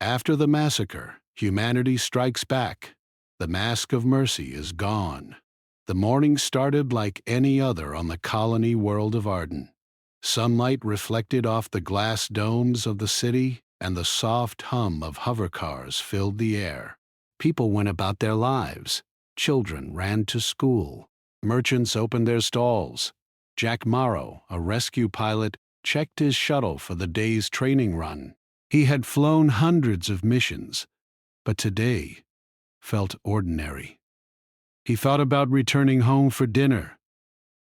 After the massacre, humanity strikes back. The mask of mercy is gone. The morning started like any other on the colony world of Arden. Sunlight reflected off the glass domes of the city, and the soft hum of hovercars filled the air. People went about their lives. Children ran to school. Merchants opened their stalls. Jack Morrow, a rescue pilot, checked his shuttle for the day's training run. He had flown hundreds of missions, but today felt ordinary. He thought about returning home for dinner,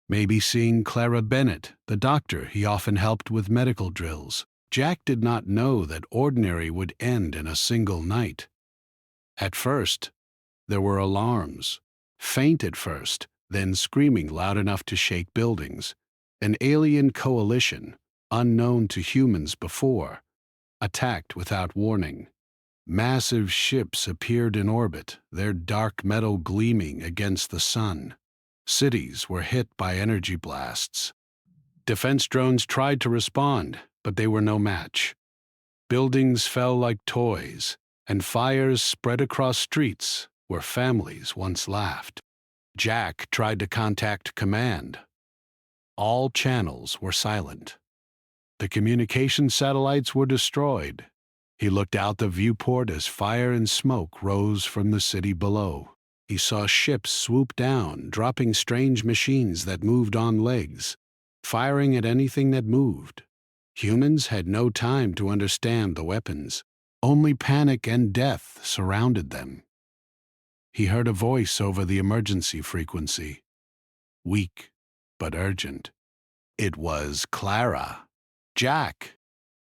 maybe seeing Clara Bennett, the doctor he often helped with medical drills. Jack did not know that ordinary would end in a single night. At first, there were alarms. Faint at first, then screaming loud enough to shake buildings. An alien coalition, unknown to humans before, attacked without warning. Massive ships appeared in orbit, their dark metal gleaming against the sun. Cities were hit by energy blasts. Defense drones tried to respond, but they were no match. Buildings fell like toys, and fires spread across streets where families once laughed. Jack tried to contact command. All channels were silent. The communication satellites were destroyed. He looked out the viewport as fire and smoke rose from the city below. He saw ships swoop down, dropping strange machines that moved on legs, firing at anything that moved. Humans had no time to understand the weapons. Only panic and death surrounded them. He heard a voice over the emergency frequency. Weak, but urgent. It was Clara. "Jack,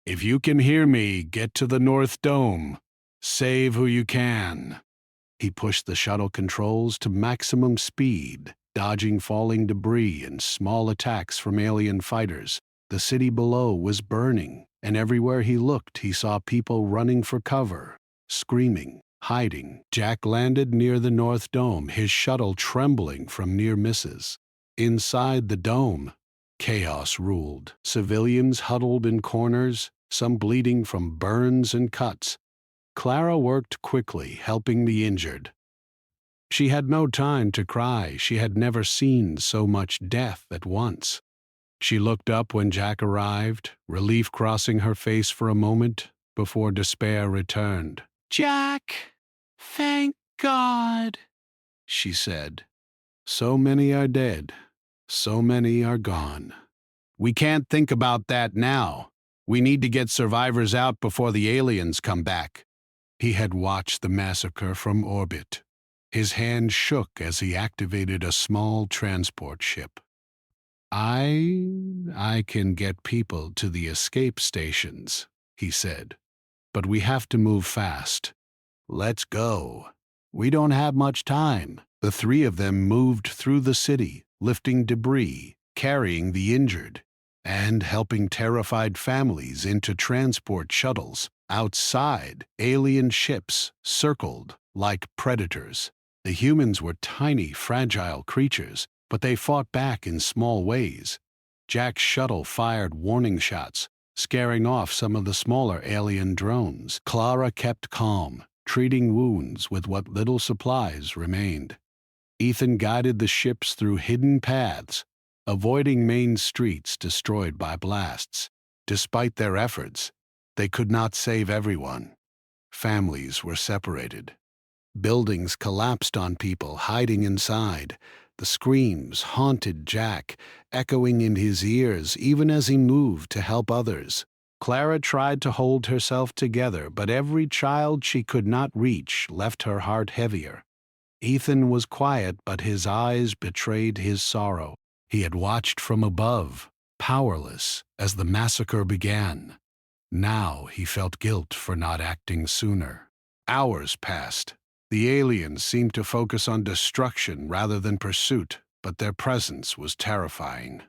if you can hear me, get to the North Dome. Save who you can." He pushed the shuttle controls to maximum speed, dodging falling debris and small attacks from alien fighters. The city below was burning, and everywhere he looked he saw people running for cover, screaming, hiding. Jack landed near the North Dome, his shuttle trembling from near misses. Inside the dome, chaos ruled. Civilians huddled in corners, some bleeding from burns and cuts. Clara worked quickly, helping the injured. She had no time to cry. She had never seen so much death at once. She looked up when Jack arrived, relief crossing her face for a moment before despair returned. "Jack, thank God," she said. "So many are dead. So many are gone. We can't think about that now. We need to get survivors out before the aliens come back." He had watched the massacre from orbit. His hand shook as he activated a small transport ship. I can get people to the escape stations," he said, "but we have to move fast. Let's go. We don't have much time." The three of them moved through the city, lifting debris, carrying the injured, and helping terrified families into transport shuttles. Outside, alien ships circled like predators. The humans were tiny, fragile creatures, but they fought back in small ways. Jack's shuttle fired warning shots, scaring off some of the smaller alien drones. Clara kept calm, treating wounds with what little supplies remained. Ethan guided the ships through hidden paths, avoiding main streets destroyed by blasts. Despite their efforts, they could not save everyone. Families were separated. Buildings collapsed on people hiding inside. The screams haunted Jack, echoing in his ears even as he moved to help others. Clara tried to hold herself together, but every child she could not reach left her heart heavier. Ethan was quiet, but his eyes betrayed his sorrow. He had watched from above, powerless, as the massacre began. Now he felt guilt for not acting sooner. Hours passed. The aliens seemed to focus on destruction rather than pursuit, but their presence was terrifying.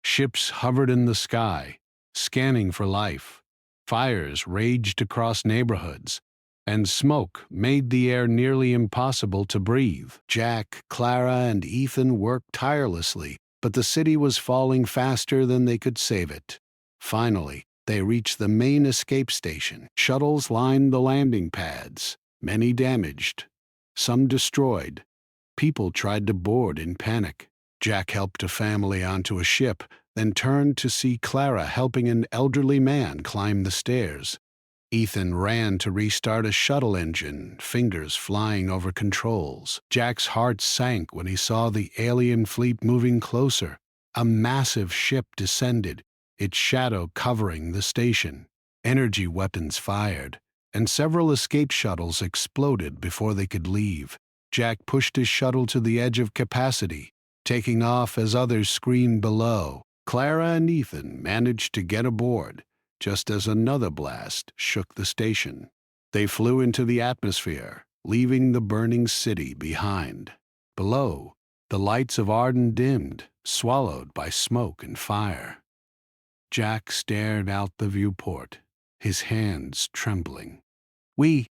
Ships hovered in the sky, scanning for life. Fires raged across neighborhoods, and smoke made the air nearly impossible to breathe. Jack, Clara, and Ethan worked tirelessly, but the city was falling faster than they could save it. Finally, They reached the main escape station. Shuttles lined the landing pads, many damaged, some destroyed. People tried to board in panic. Jack helped a family onto a ship, then turned to see Clara helping an elderly man climb the stairs. Ethan ran to restart a shuttle engine, fingers flying over controls. Jack's heart sank when he saw the alien fleet moving closer. A massive ship descended, its shadow covering the station. Energy weapons fired, and several escape shuttles exploded before they could leave. Jack pushed his shuttle to the edge of capacity, taking off as others screamed below. Clara and Ethan managed to get aboard, just as another blast shook the station. They flew into the atmosphere, leaving the burning city behind. Below, the lights of Arden dimmed, swallowed by smoke and fire. Jack stared out the viewport, his hands trembling. We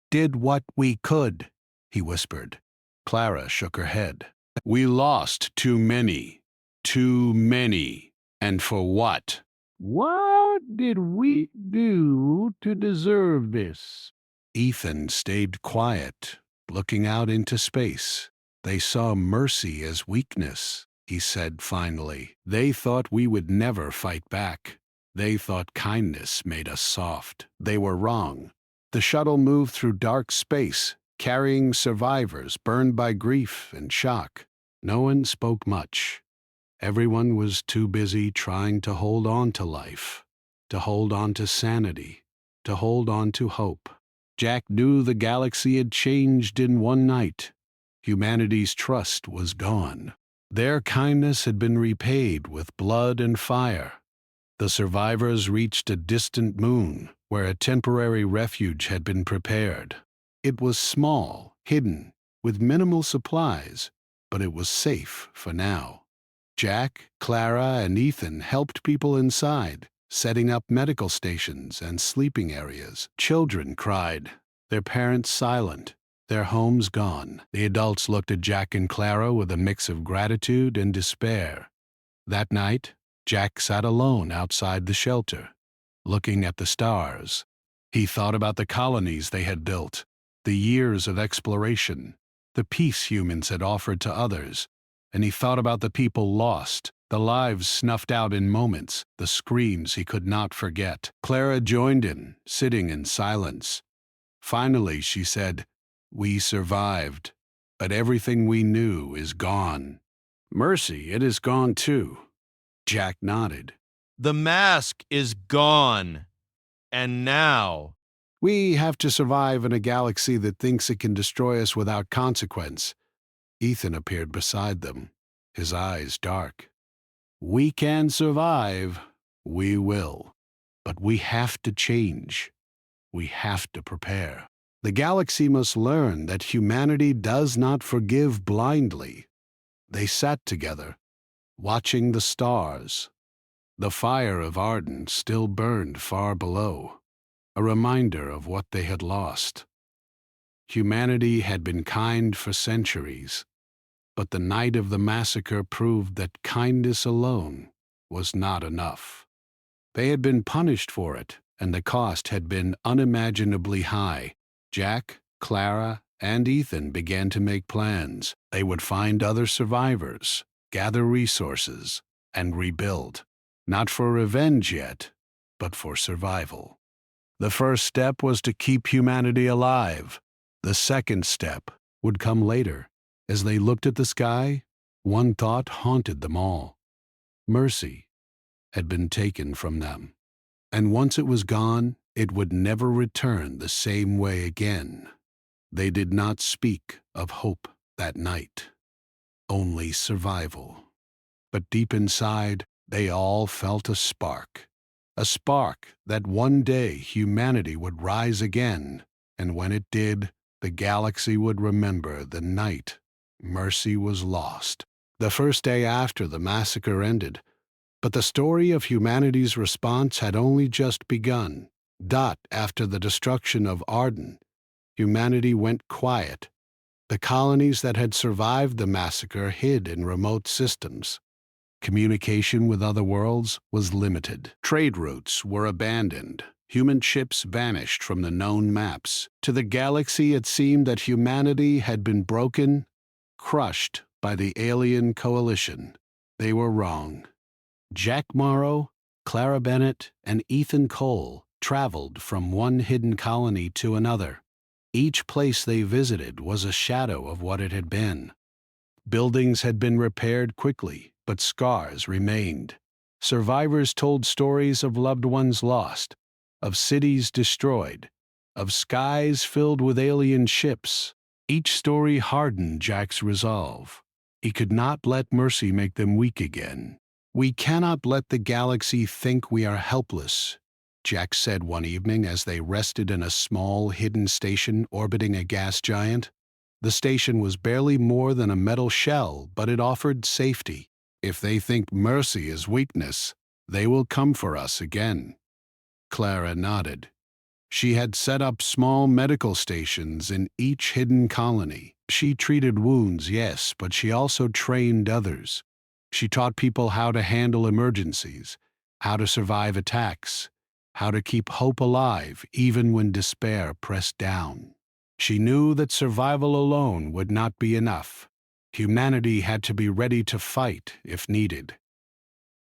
did what we could," he whispered. Clara shook her head. "We lost too many. Too many. And for what?" "What did we do to deserve this?" Ethan stayed quiet, looking out into space. "They saw mercy as weakness," he said finally. "They thought we would never fight back. They thought kindness made us soft. They were wrong." The shuttle moved through dark space, carrying survivors burned by grief and shock. No one spoke much. Everyone was too busy trying to hold on to life, to hold on to sanity, to hold on to hope. Jack knew the galaxy had changed in one night. Humanity's trust was gone. Their kindness had been repaid with blood and fire. The survivors reached a distant moon, where a temporary refuge had been prepared. It was small, hidden, with minimal supplies, but it was safe for now. Jack, Clara, and Ethan helped people inside, setting up medical stations and sleeping areas. Children cried, their parents silent, their homes gone. The adults looked at Jack and Clara with a mix of gratitude and despair. That night, Jack sat alone outside the shelter, looking at the stars. He thought about the colonies they had built, the years of exploration, the peace humans had offered to others, and he thought about the people lost, the lives snuffed out in moments, the screams he could not forget. Clara joined in, sitting in silence. Finally, she said, "We survived, but everything we knew is gone." "Mercy, it is gone too." Jack nodded. "The mask is gone. And now?" "We have to survive in a galaxy that thinks it can destroy us without consequence." Ethan appeared beside them, his eyes dark. "We can survive. We will. But we have to change. We have to prepare. The galaxy must learn that humanity does not forgive blindly." They sat together, watching the stars. The fire of Arden still burned far below, a reminder of what they had lost. Humanity had been kind for centuries, but the night of the massacre proved that kindness alone was not enough. They had been punished for it, and the cost had been unimaginably high. Jack, Clara, and Ethan began to make plans. They would find other survivors, gather resources, and rebuild. Not for revenge yet, but for survival. The first step was to keep humanity alive. The second step would come later. As they looked at the sky, one thought haunted them all. Mercy had been taken from them, and once it was gone, it would never return the same way again. They did not speak of hope that night, only survival. But deep inside, they all felt a spark that one day humanity would rise again, and when it did, the galaxy would remember the night mercy was lost. The first day after the massacre ended, but the story of humanity's response had only just begun. After the destruction of Arden, humanity went quiet. The colonies that had survived the massacre hid in remote systems. Communication with other worlds was limited. Trade routes were abandoned. Human ships vanished from the known maps. To the galaxy, it seemed that humanity had been broken, crushed by the alien coalition. They were wrong. Jack Morrow, Clara Bennett, and Ethan Cole traveled from one hidden colony to another. Each place they visited was a shadow of what it had been. Buildings had been repaired quickly, but scars remained. Survivors told stories of loved ones lost, of cities destroyed, of skies filled with alien ships. Each story hardened Jack's resolve. He could not let mercy make them weak again. "We cannot let the galaxy think we are helpless," Jack said one evening as they rested in a small hidden station orbiting a gas giant. The station was barely more than a metal shell, but it offered safety. "If they think mercy is weakness, they will come for us again." Clara nodded. She had set up small medical stations in each hidden colony. She treated wounds, yes, but she also trained others. She taught people how to handle emergencies, how to survive attacks, how to keep hope alive even when despair pressed down. She knew that survival alone would not be enough. Humanity had to be ready to fight if needed.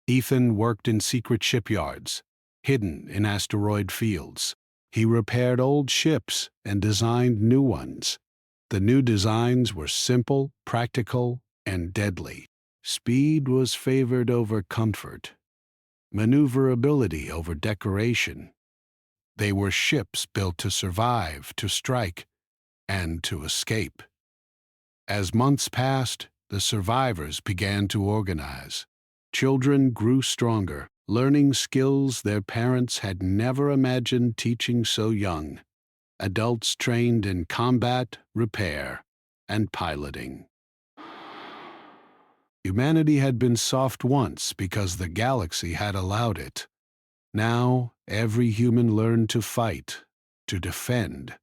Ethan worked in secret shipyards, hidden in asteroid fields. He repaired old ships and designed new ones. The new designs were simple, practical, and deadly. Speed was favored over comfort, maneuverability over decoration. They were ships built to survive, to strike, and to escape. As months passed, the survivors began to organize. Children grew stronger, learning skills their parents had never imagined teaching so young. Adults trained in combat, repair, and piloting. Humanity had been soft once because the galaxy had allowed it. Now, every human learned to fight, to defend,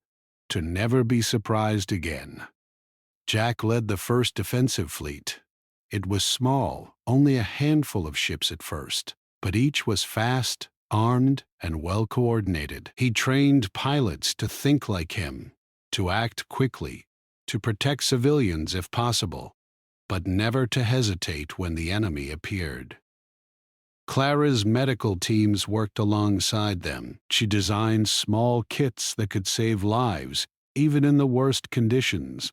to never be surprised again. Jack led the first defensive fleet. It was small, only a handful of ships at first, but each was fast, armed, and well-coordinated. He trained pilots to think like him, to act quickly, to protect civilians if possible, but never to hesitate when the enemy appeared. Clara's medical teams worked alongside them. She designed small kits that could save lives, even in the worst conditions.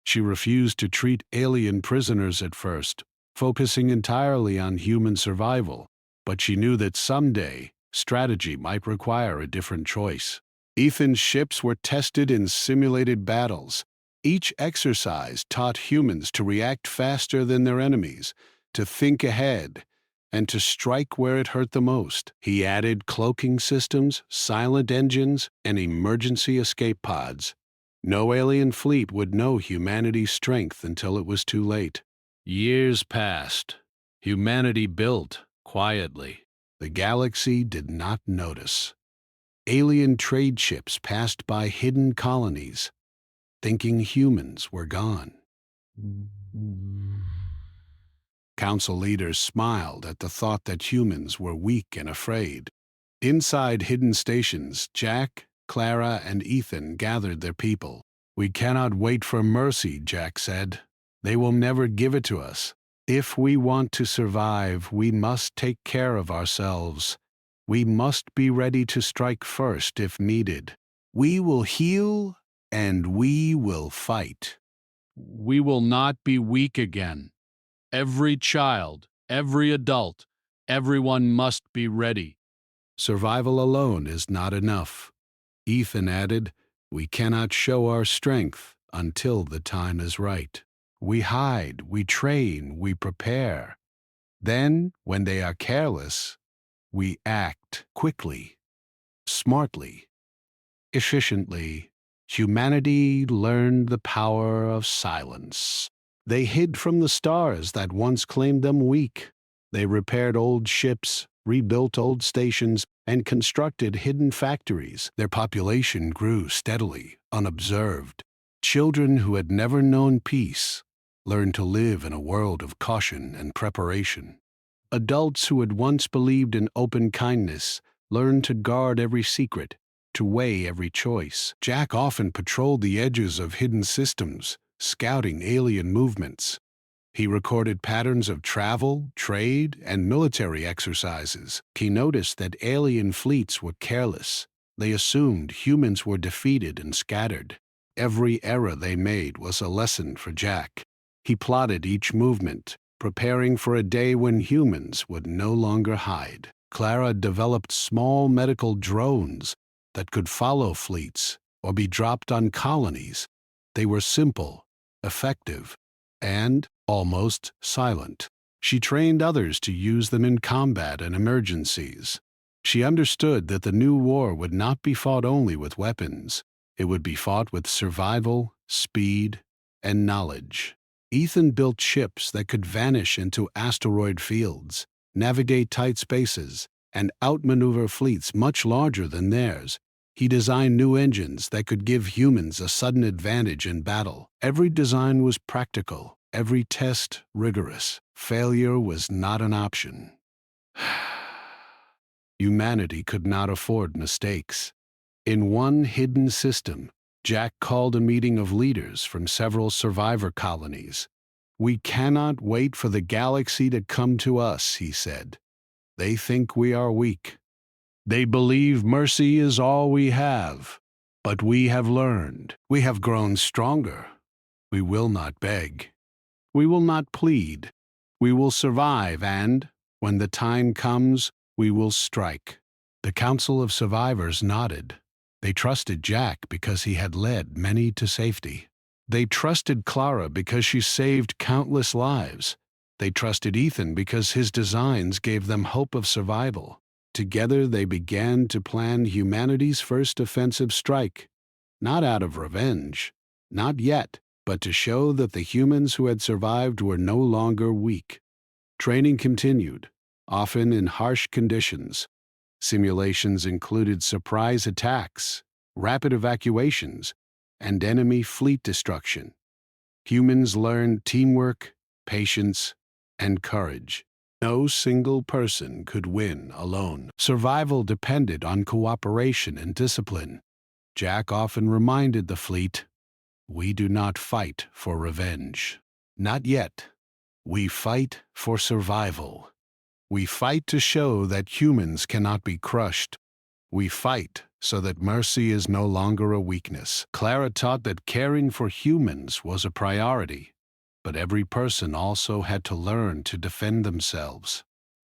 She refused to treat alien prisoners at first, focusing entirely on human survival, but she knew that someday strategy might require a different choice. Ethan's ships were tested in simulated battles. Each exercise taught humans to react faster than their enemies, to think ahead, and to strike where it hurt the most. He added cloaking systems, silent engines, and emergency escape pods. No alien fleet would know humanity's strength until it was too late. Years passed. Humanity built quietly. The galaxy did not notice. Alien trade ships passed by hidden colonies, thinking humans were gone. Council leaders smiled at the thought that humans were weak and afraid. Inside hidden stations, Jack, Clara, and Ethan gathered their people. "We cannot wait for mercy," Jack said. "They will never give it to us. If we want to survive, we must take care of ourselves. We must be ready to strike first if needed. We will heal and we will fight. We will not be weak again. Every child, every adult, everyone must be ready. Survival alone is not enough." Ethan added, "We cannot show our strength until the time is right. We hide, we train, we prepare. Then, when they are careless, we act quickly, smartly, efficiently." Humanity learned the power of silence. They hid from the stars that once claimed them weak. They repaired old ships, rebuilt old stations, and constructed hidden factories. Their population grew steadily, unobserved. Children who had never known peace learned to live in a world of caution and preparation. Adults who had once believed in open kindness learned to guard every secret, to weigh every choice. Jack often patrolled the edges of hidden systems, scouting alien movements. He recorded patterns of travel, trade, and military exercises. He noticed that alien fleets were careless. They assumed humans were defeated and scattered. Every error they made was a lesson for Jack. He plotted each movement, preparing for a day when humans would no longer hide. Clara developed small medical drones that could follow fleets or be dropped on colonies. They were simple, effective, and almost silent. She trained others to use them in combat and emergencies. She understood that the new war would not be fought only with weapons. It would be fought with survival, speed, and knowledge. Ethan built ships that could vanish into asteroid fields, navigate tight spaces, and outmaneuver fleets much larger than theirs. He designed new engines that could give humans a sudden advantage in battle. Every design was practical, every test rigorous. Failure was not an option. Humanity could not afford mistakes. In one hidden system, Jack called a meeting of leaders from several survivor colonies. "We cannot wait for the galaxy to come to us," he said. "They think we are weak. They believe mercy is all we have. But we have learned. We have grown stronger. We will not beg. We will not plead. We will survive, and, when the time comes, we will strike." The Council of Survivors nodded. They trusted Jack because he had led many to safety. They trusted Clara because she saved countless lives. They trusted Ethan because his designs gave them hope of survival. Together they began to plan humanity's first offensive strike, not out of revenge, not yet, but to show that the humans who had survived were no longer weak. Training continued, often in harsh conditions. Simulations included surprise attacks, rapid evacuations, and enemy fleet destruction. Humans learned teamwork, patience, and courage. No single person could win alone. Survival depended on cooperation and discipline. Jack often reminded the fleet, "We do not fight for revenge. Not yet. We fight for survival. We fight to show that humans cannot be crushed. We fight so that mercy is no longer a weakness." Clara taught that caring for humans was a priority, but every person also had to learn to defend themselves.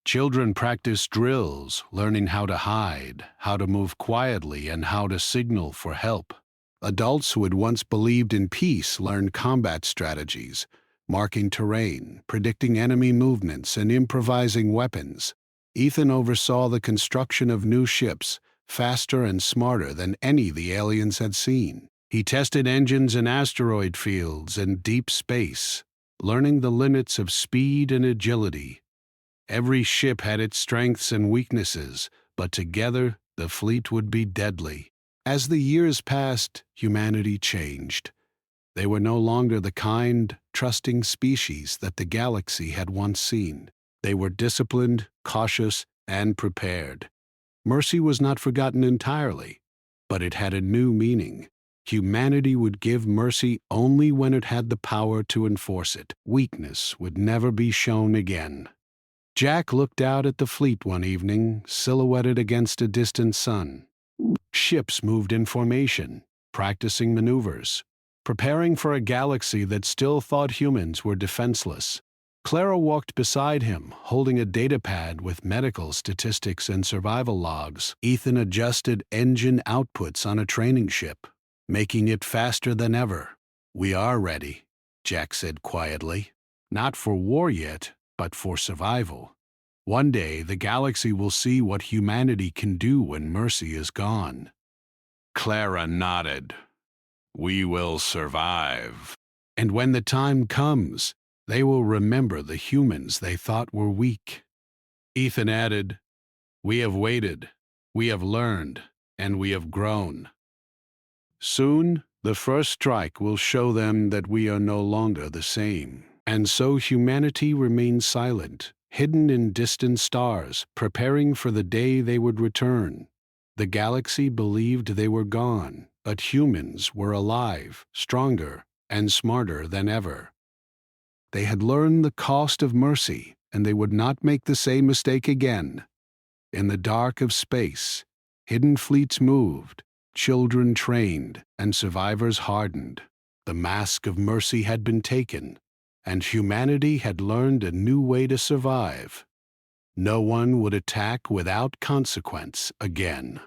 Children practiced drills, learning how to hide, how to move quietly, and how to signal for help. Adults who had once believed in peace learned combat strategies, marking terrain, predicting enemy movements, and improvising weapons. Ethan oversaw the construction of new ships, faster and smarter than any the aliens had seen. He tested engines in asteroid fields and deep space, learning the limits of speed and agility. Every ship had its strengths and weaknesses, but together the fleet would be deadly. As the years passed, humanity changed. They were no longer the kind, trusting species that the galaxy had once seen. They were disciplined, cautious, and prepared. Mercy was not forgotten entirely, but it had a new meaning. Humanity would give mercy only when it had the power to enforce it. Weakness would never be shown again. Jack looked out at the fleet one evening, silhouetted against a distant sun. Ships moved in formation, practicing maneuvers, preparing for a galaxy that still thought humans were defenseless. Clara walked beside him, holding a datapad with medical statistics and survival logs. Ethan adjusted engine outputs on a training ship, making it faster than ever. "We are ready," Jack said quietly. "Not for war yet, but for survival. One day the galaxy will see what humanity can do when mercy is gone." Clara nodded. "We will survive. And when the time comes, they will remember the humans they thought were weak." Ethan added, "We have waited, we have learned, and we have grown. Soon, the first strike will show them that we are no longer the same." And so humanity remained silent, hidden in distant stars, preparing for the day they would return. The galaxy believed they were gone, but humans were alive, stronger, and smarter than ever. They had learned the cost of mercy, and they would not make the same mistake again. In the dark of space, hidden fleets moved, children trained, and survivors hardened. The mask of mercy had been taken, and humanity had learned a new way to survive. No one would attack without consequence again.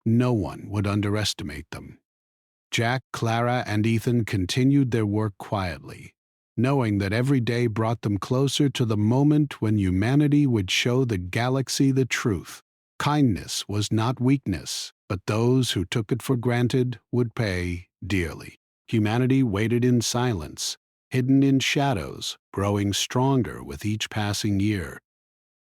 No one would underestimate them. Jack, Clara, and Ethan continued their work quietly, knowing that every day brought them closer to the moment when humanity would show the galaxy the truth. Kindness was not weakness, but those who took it for granted would pay dearly. Humanity waited in silence, hidden in shadows, growing stronger with each passing year.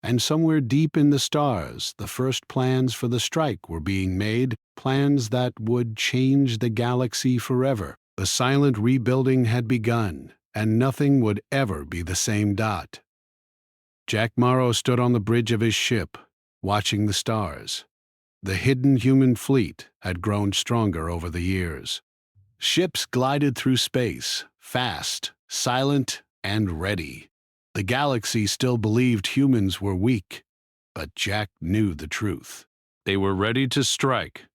And somewhere deep in the stars, the first plans for the strike were being made, plans that would change the galaxy forever. The silent rebuilding had begun, and nothing would ever be the same. Jack Morrow stood on the bridge of his ship, watching the stars. The hidden human fleet had grown stronger over the years. Ships glided through space, fast, silent, and ready. The galaxy still believed humans were weak, but Jack knew the truth. They were ready to strike.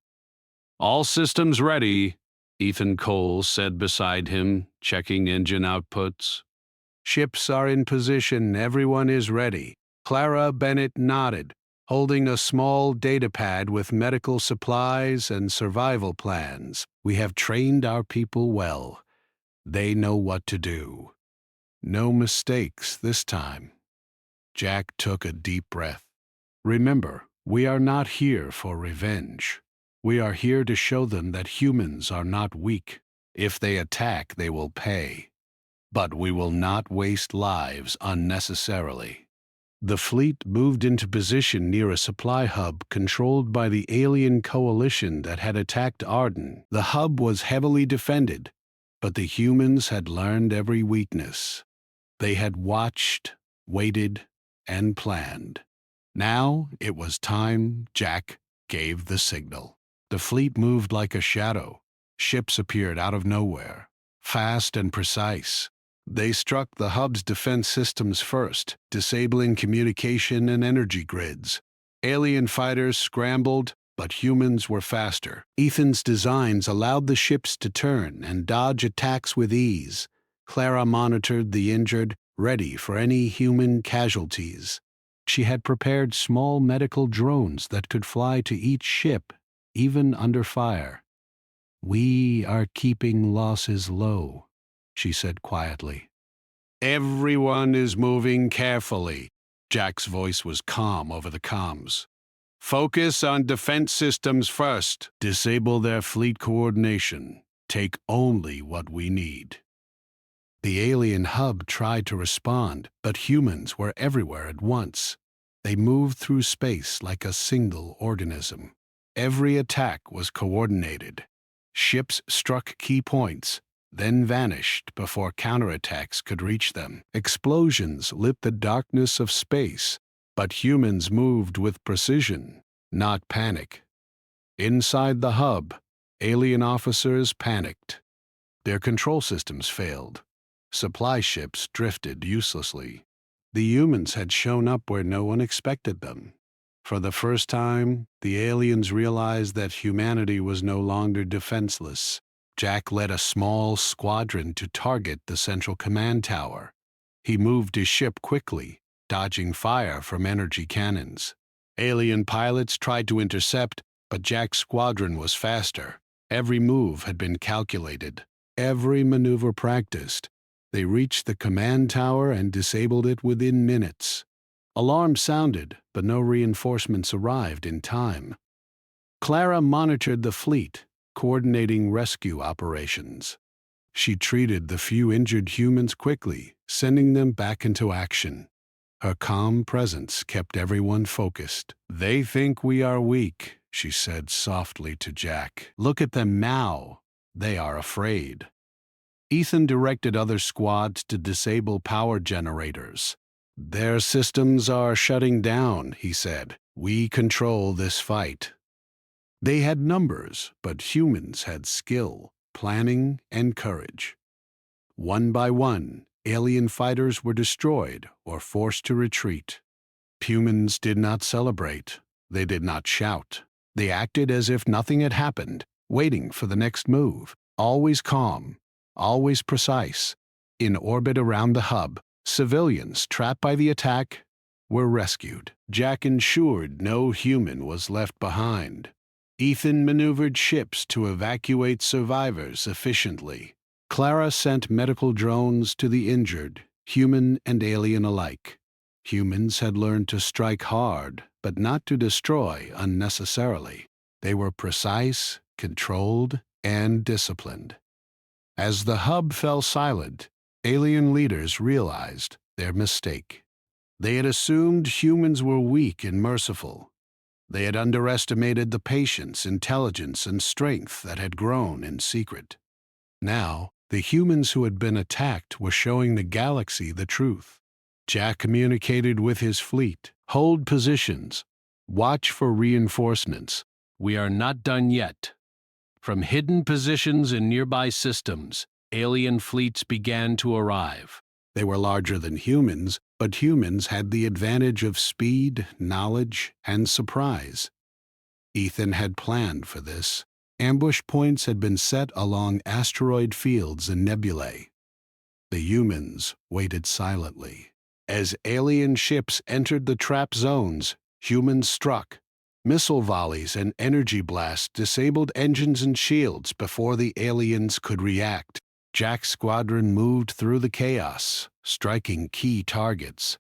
"All systems ready," Ethan Cole said beside him, checking engine outputs. "Ships are in position, everyone is ready." Clara Bennett nodded, holding a small datapad with medical supplies and survival plans. "We have trained our people well. They know what to do. No mistakes this time." Jack took a deep breath. "Remember, we are not here for revenge. We are here to show them that humans are not weak. If they attack, they will pay. But we will not waste lives unnecessarily." The fleet moved into position near a supply hub controlled by the alien coalition that had attacked Arden. The hub was heavily defended, but the humans had learned every weakness. They had watched, waited, and planned. Now it was time. Jack gave the signal. The fleet moved like a shadow. Ships appeared out of nowhere, fast and precise. They struck the hub's defense systems first, disabling communication and energy grids. Alien fighters scrambled, but humans were faster. Ethan's designs allowed the ships to turn and dodge attacks with ease. Clara monitored the injured, ready for any human casualties. She had prepared small medical drones that could fly to each ship, even under fire. "We are keeping losses low," she said quietly. "Everyone is moving carefully." Jack's voice was calm over the comms. "Focus on defense systems first. Disable their fleet coordination. Take only what we need." The alien hub tried to respond, but humans were everywhere at once. They moved through space like a single organism. Every attack was coordinated. Ships struck key points, then vanished before counterattacks could reach them. Explosions lit the darkness of space, but humans moved with precision, not panic. Inside the hub, alien officers panicked. Their control systems failed. Supply ships drifted uselessly. The humans had shown up where no one expected them. For the first time, the aliens realized that humanity was no longer defenseless. Jack led a small squadron to target the central command tower. He moved his ship quickly, dodging fire from energy cannons. Alien pilots tried to intercept, but Jack's squadron was faster. Every move had been calculated, every maneuver practiced. They reached the command tower and disabled it within minutes. Alarms sounded, but no reinforcements arrived in time. Clara monitored the fleet, coordinating rescue operations. She treated the few injured humans quickly, sending them back into action. Her calm presence kept everyone focused. "They think we are weak," she said softly to Jack. "Look at them now. They are afraid." Ethan directed other squads to disable power generators. Their systems are shutting down, he said. We control this fight. They had numbers, but humans had skill, planning, and courage. One by one, alien fighters were destroyed or forced to retreat. Humans did not celebrate. They did not shout. They acted as if nothing had happened, waiting for the next move, always calm, always precise. In orbit around the hub, civilians trapped by the attack were rescued. Jack ensured no human was left behind. Ethan maneuvered ships to evacuate survivors efficiently. Clara sent medical drones to the injured, human and alien alike. Humans had learned to strike hard, but not to destroy unnecessarily. They were precise, controlled, and disciplined. As the hub fell silent, alien leaders realized their mistake. They had assumed humans were weak and merciful. They had underestimated the patience, intelligence, and strength that had grown in secret. Now, the humans who had been attacked were showing the galaxy the truth. Jack communicated with his fleet. Hold positions. Watch for reinforcements. We are not done yet. From hidden positions in nearby systems, alien fleets began to arrive. They were larger than humans, but humans had the advantage of speed, knowledge, and surprise. Ethan had planned for this. Ambush points had been set along asteroid fields and nebulae. The humans waited silently. As alien ships entered the trap zones, humans struck. Missile volleys and energy blasts disabled engines and shields before the aliens could react. Jack's squadron moved through the chaos, striking key targets.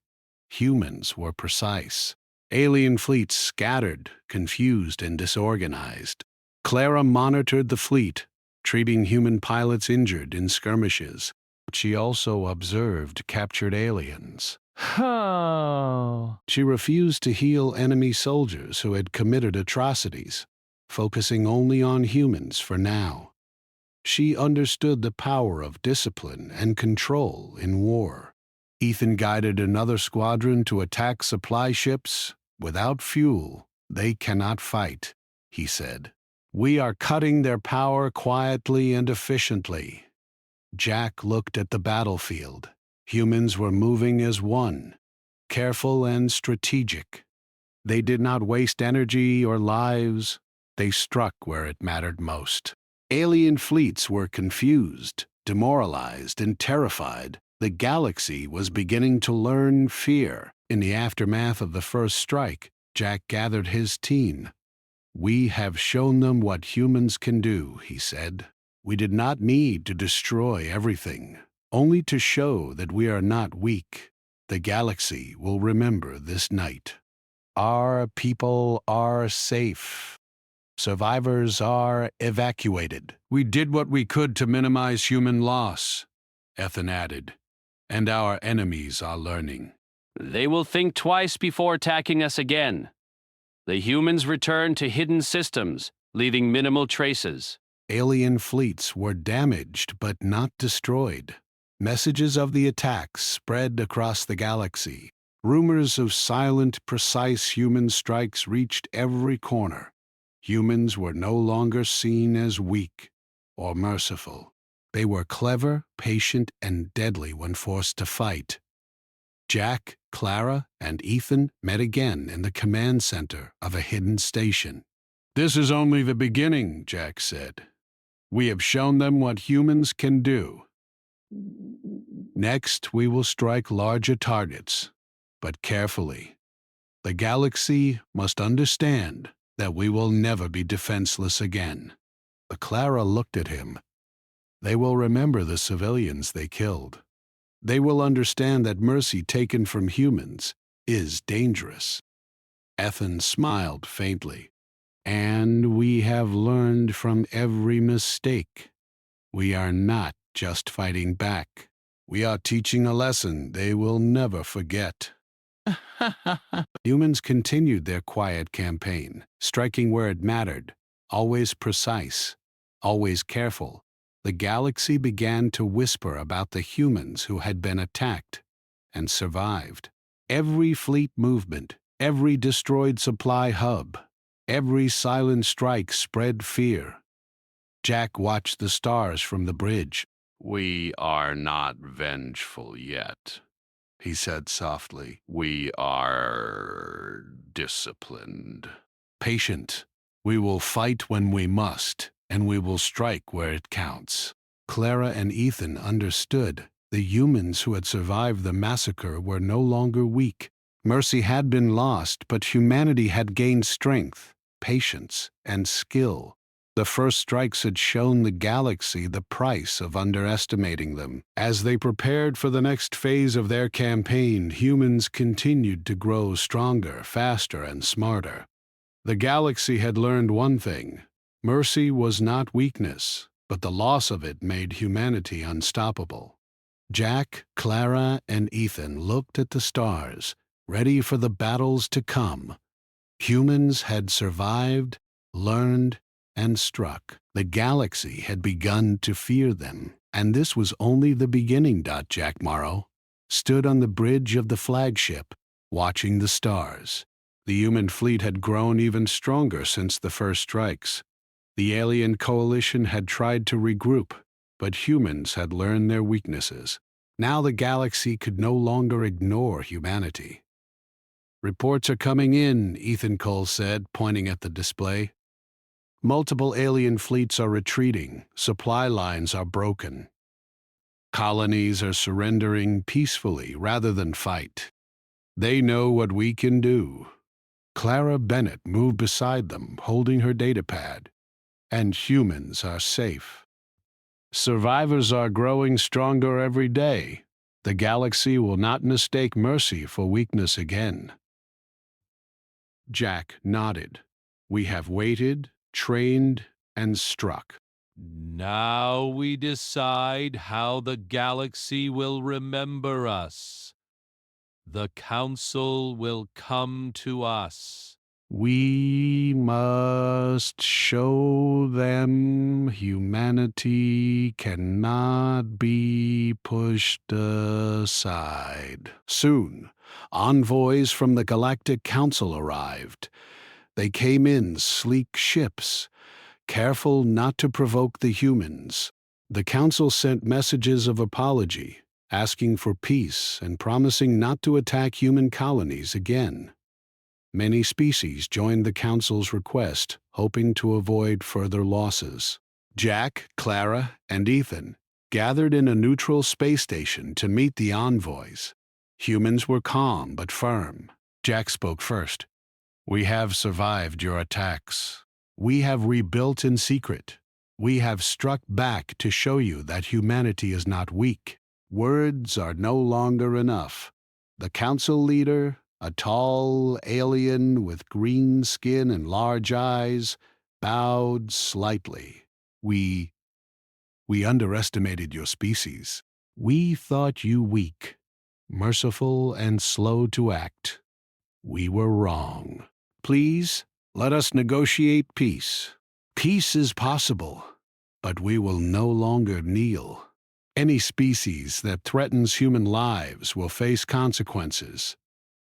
Humans were precise. Alien fleets scattered, confused, and disorganized. Clara monitored the fleet, treating human pilots injured in skirmishes. She also observed captured aliens. She refused to heal enemy soldiers who had committed atrocities, focusing only on humans for now. She understood the power of discipline and control in war. Ethan guided another squadron to attack supply ships. Without fuel, they cannot fight, he said. We are cutting their power quietly and efficiently. Jack looked at the battlefield. Humans were moving as one, careful and strategic. They did not waste energy or lives. They struck where it mattered most. Alien fleets were confused, demoralized, and terrified. The galaxy was beginning to learn fear. In the aftermath of the first strike, Jack gathered his team. We have shown them what humans can do, he said. We did not need to destroy everything, only to show that we are not weak. The galaxy will remember this night. Our people are safe. Survivors are evacuated. We did what we could to minimize human loss, Ethan added, and our enemies are learning. They will think twice before attacking us again. The humans returned to hidden systems, leaving minimal traces. Alien fleets were damaged but not destroyed. Messages of the attacks spread across the galaxy. Rumors of silent, precise human strikes reached every corner. Humans were no longer seen as weak or merciful. They were clever, patient, and deadly when forced to fight. Jack, Clara, and Ethan met again in the command center of a hidden station. This is only the beginning, Jack said. We have shown them what humans can do. Next, we will strike larger targets, but carefully. The galaxy must understand that we will never be defenseless again. But Clara looked at him. They will remember the civilians they killed. They will understand that mercy taken from humans is dangerous. Ethan smiled faintly. And we have learned from every mistake. We are not just fighting back. We are teaching a lesson they will never forget. Humans continued their quiet campaign, striking where it mattered, always precise, always careful. The galaxy began to whisper about the humans who had been attacked and survived. Every fleet movement, every destroyed supply hub, every silent strike spread fear. Jack watched the stars from the bridge. "We are not vengeful yet," he said softly. "We are disciplined. Patient. We will fight when we must, and we will strike where it counts." Clara and Ethan understood. The humans who had survived the massacre were no longer weak. Mercy had been lost, but humanity had gained strength, patience, and skill. The first strikes had shown the galaxy the price of underestimating them. As they prepared for the next phase of their campaign, humans continued to grow stronger, faster, and smarter. The galaxy had learned one thing: mercy was not weakness, but the loss of it made humanity unstoppable. Jack, Clara, and Ethan looked at the stars, ready for the battles to come. Humans had survived, learned, and struck. The galaxy had begun to fear them, and this was only the beginning. Jack Morrow stood on the bridge of the flagship, watching the stars. The human fleet had grown even stronger since the first strikes. The alien coalition had tried to regroup, but humans had learned their weaknesses. Now the galaxy could no longer ignore humanity. "Reports are coming in," Ethan Cole said, pointing at the display. "Multiple alien fleets are retreating. Supply lines are broken. Colonies are surrendering peacefully rather than fight. They know what we can do." Clara Bennett moved beside them, holding her datapad. "And humans are safe. Survivors are growing stronger every day. The galaxy will not mistake mercy for weakness again." Jack nodded. "We have waited, trained, and struck. Now we decide how the galaxy will remember us. The council will come to us. We must show them humanity cannot be pushed aside." Soon, envoys from the Galactic Council arrived. They came in sleek ships, careful not to provoke the humans. The Council sent messages of apology, asking for peace and promising not to attack human colonies again. Many species joined the Council's request, hoping to avoid further losses. Jack, Clara, and Ethan gathered in a neutral space station to meet the envoys. Humans were calm but firm. Jack spoke first. "We have survived your attacks. We have rebuilt in secret. We have struck back to show you that humanity is not weak. Words are no longer enough." The council leader, a tall alien with green skin and large eyes, bowed slightly. We underestimated your species. We thought you weak, merciful, and slow to act. We were wrong. Please, let us negotiate peace. Peace is possible, but we will no longer kneel. Any species that threatens human lives will face consequences.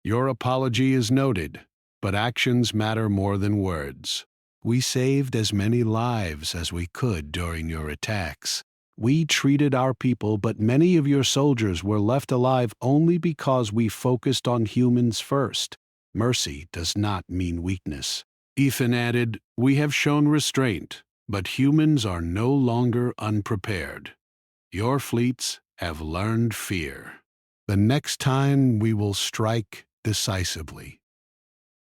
Your apology is noted, but actions matter more than words. We saved as many lives as we could during your attacks. We treated our people, but many of your soldiers were left alive only because we focused on humans first. Mercy does not mean weakness." Ethan added, "We have shown restraint, but humans are no longer unprepared. Your fleets have learned fear. The next time we will strike decisively."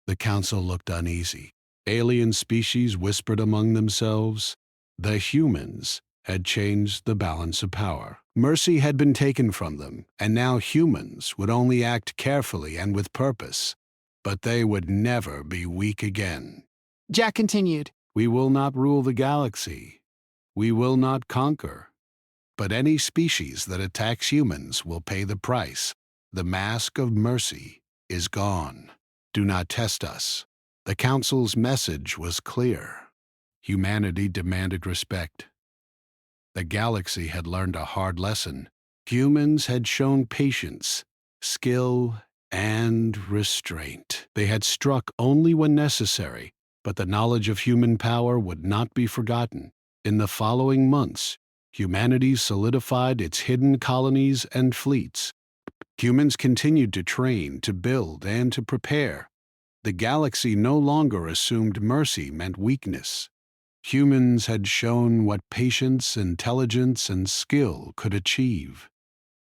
The council looked uneasy. Alien species whispered among themselves. The humans had changed the balance of power. Mercy had been taken from them, and now humans would only act carefully and with purpose. But they would never be weak again. Jack continued. "We will not rule the galaxy. We will not conquer. But any species that attacks humans will pay the price. The mask of mercy is gone. Do not test us." The Council's message was clear. Humanity demanded respect. The galaxy had learned a hard lesson. Humans had shown patience, skill, and restraint. They had struck only when necessary, but the knowledge of human power would not be forgotten. In the following months, humanity solidified its hidden colonies and fleets. Humans continued to train, to build, and to prepare. The galaxy no longer assumed mercy meant weakness. Humans had shown what patience, intelligence, and skill could achieve.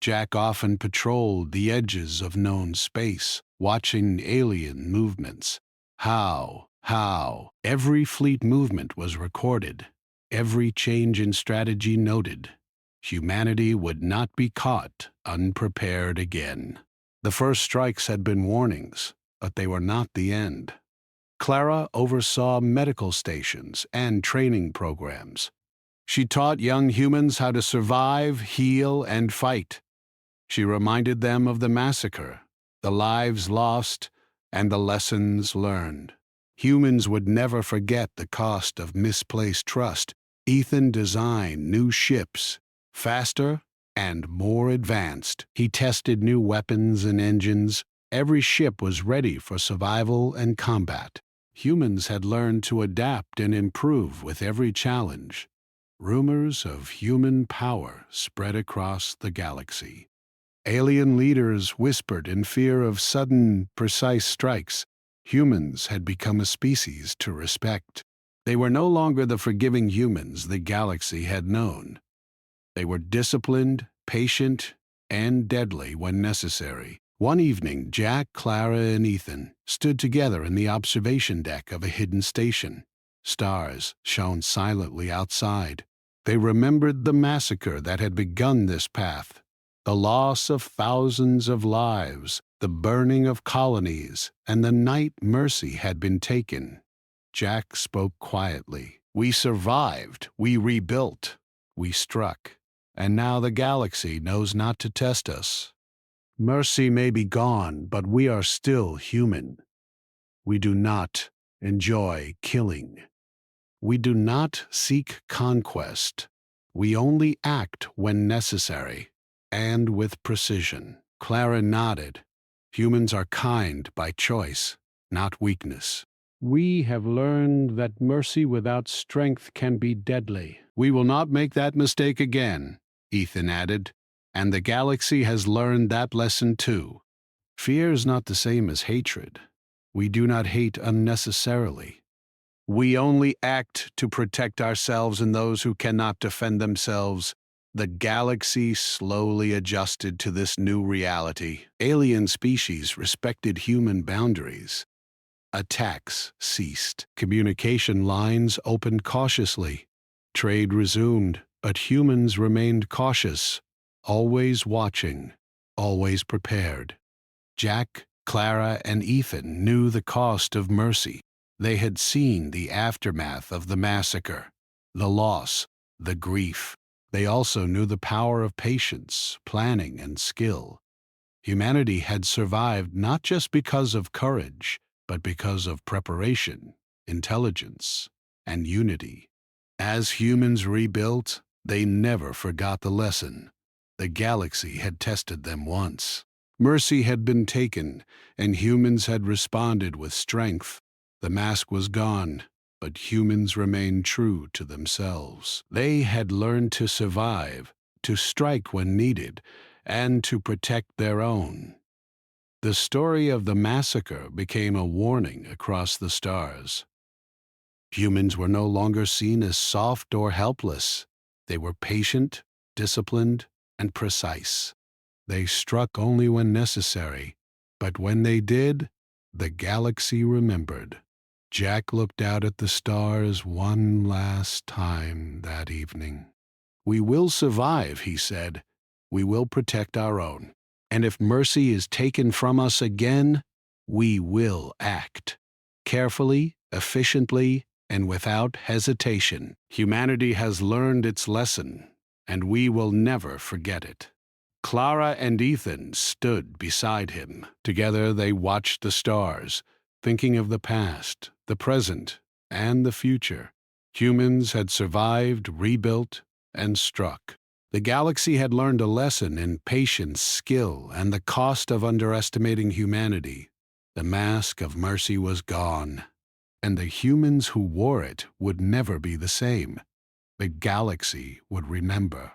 Jack often patrolled the edges of known space, watching alien movements. How? Every fleet movement was recorded, every change in strategy noted. Humanity would not be caught unprepared again. The first strikes had been warnings, but they were not the end. Clara oversaw medical stations and training programs. She taught young humans how to survive, heal, and fight. She reminded them of the massacre, the lives lost, and the lessons learned. Humans would never forget the cost of misplaced trust. Ethan designed new ships, faster and more advanced. He tested new weapons and engines. Every ship was ready for survival and combat. Humans had learned to adapt and improve with every challenge. Rumors of human power spread across the galaxy. Alien leaders whispered in fear of sudden, precise strikes. Humans had become a species to respect. They were no longer the forgiving humans the galaxy had known. They were disciplined, patient, and deadly when necessary. One evening, Jack, Clara, and Ethan stood together in the observation deck of a hidden station. Stars shone silently outside. They remembered the massacre that had begun this path, the loss of thousands of lives, the burning of colonies, and the night mercy had been taken. Jack spoke quietly. "We survived, we rebuilt, we struck, and now the galaxy knows not to test us. Mercy may be gone, but we are still human. We do not enjoy killing. We do not seek conquest. We only act when necessary, and with precision." Clara nodded. "Humans are kind by choice, not weakness. We have learned that mercy without strength can be deadly." "We will not make that mistake again," Ethan added, "and the galaxy has learned that lesson too. Fear is not the same as hatred. We do not hate unnecessarily. We only act to protect ourselves and those who cannot defend themselves." The galaxy slowly adjusted to this new reality. Alien species respected human boundaries. Attacks ceased. Communication lines opened cautiously. Trade resumed, but humans remained cautious, always watching, always prepared. Jack, Clara, and Ethan knew the cost of mercy. They had seen the aftermath of the massacre, the loss, the grief. They also knew the power of patience, planning, and skill. Humanity had survived not just because of courage, but because of preparation, intelligence, and unity. As humans rebuilt, they never forgot the lesson. The galaxy had tested them once. Mercy had been taken, and humans had responded with strength. The mask was gone, but humans remained true to themselves. They had learned to survive, to strike when needed, and to protect their own. The story of the massacre became a warning across the stars. Humans were no longer seen as soft or helpless. They were patient, disciplined, and precise. They struck only when necessary, but when they did, the galaxy remembered. Jack looked out at the stars one last time that evening. "We will survive," he said. "We will protect our own. And if mercy is taken from us again, we will act. Carefully, efficiently, and without hesitation. Humanity has learned its lesson, and we will never forget it." Clara and Ethan stood beside him. Together they watched the stars, thinking of the past, the present, and the future. Humans had survived, rebuilt, and struck. The galaxy had learned a lesson in patience, skill, and the cost of underestimating humanity. The mask of mercy was gone, and the humans who wore it would never be the same. The galaxy would remember.